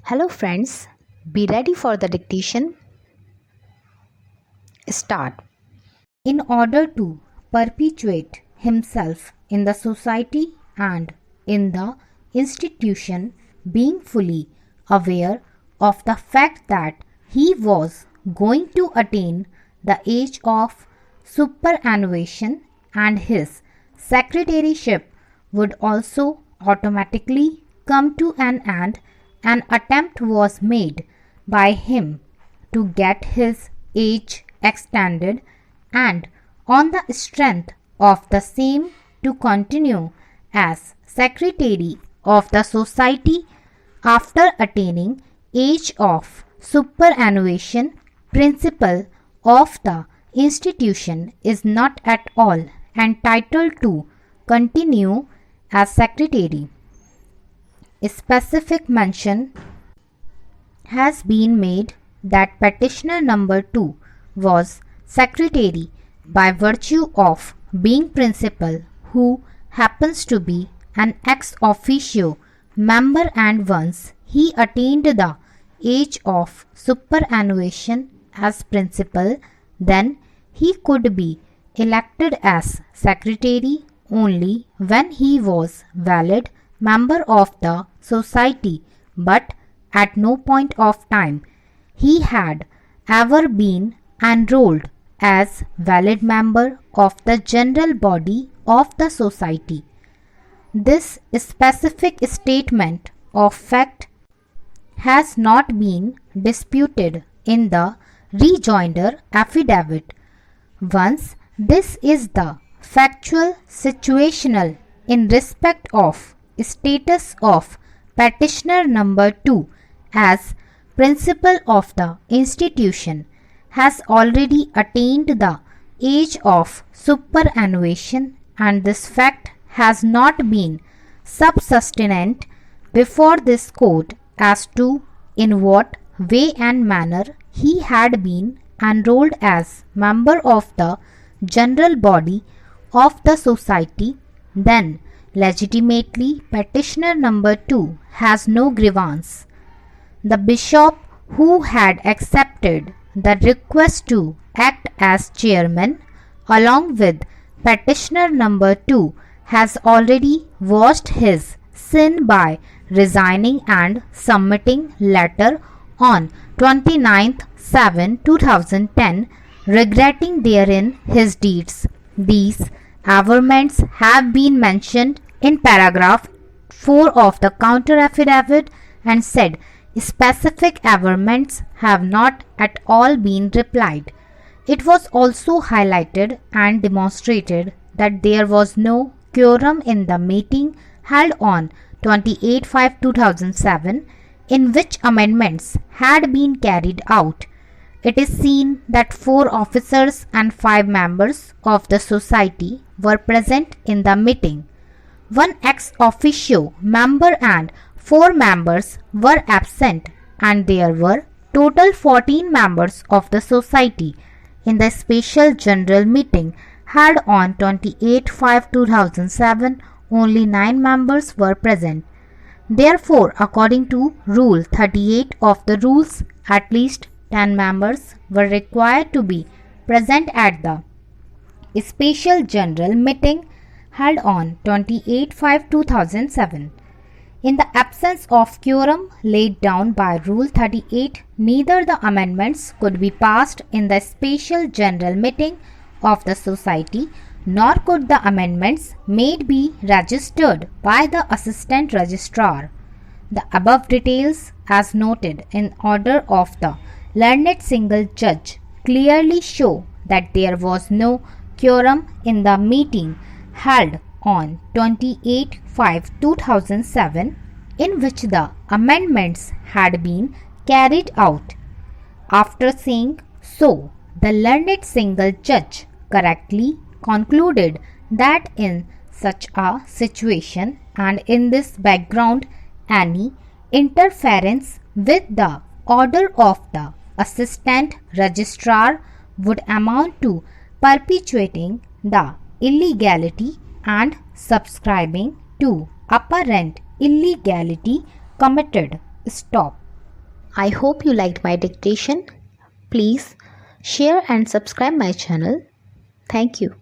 Hello friends, be ready for the dictation. Start. In order to perpetuate himself in the society and in the institution, being fully aware of the fact that he was going to attain the age of superannuation and his secretaryship would also automatically come to an end, an attempt was made by him to get his age extended and on the strength of the same to continue as secretary of the society after attaining age of superannuation. Principal of the institution is not at all entitled to continue as secretary. A specific mention has been made that petitioner number 2 was secretary by virtue of being principal, who happens to be an ex officio member, and once he attained the age of superannuation as principal, then he could be elected as secretary only when he was valid member of the society, but at no point of time he had ever been enrolled as valid member of the general body of the society. This specific statement of fact has not been disputed in the rejoinder affidavit. Once this is the factual situational in respect of status of petitioner number 2 as principal of the institution has already attained the age of superannuation, and this fact has not been subsistent before this court as to in what way and manner he had been enrolled as member of the general body of the society, then legitimately petitioner number 2 has no grievance. The bishop who had accepted the request to act as chairman along with petitioner number 2 has already washed his sin by resigning and submitting letter on 29/7/2010 regretting therein his deeds. These averments have been mentioned in paragraph 4 of the counter affidavit, and said specific averments have not at all been replied. It was also highlighted and demonstrated that there was no quorum in the meeting held on 28/5/2007 in which amendments had been carried out. It is seen that 4 officers and 5 members of the society were present in the meeting. 1 ex officio member and 4 members were absent, and there were total 14 members of the society. In the special general meeting held on 28/5/2007, only 9 members were present. Therefore, according to Rule 38 of the rules, at least 10 members were required to be present at the special general meeting held on 28/5/2007. In the absence of quorum laid down by Rule 38, neither the amendments could be passed in the special general meeting of the society, nor could the amendments made be registered by the assistant registrar. The above details, as noted in order of the learned single judge, clearly show that there was no quorum in the meeting held on 28/5/2007 in which the amendments had been carried out. After saying so, the learned single judge correctly concluded that in such a situation and in this background, any interference with the order of the assistant registrar would amount to perpetuating the illegality and subscribing to apparent illegality committed. Stop. I hope you liked my dictation. Please share and subscribe my channel. Thank you.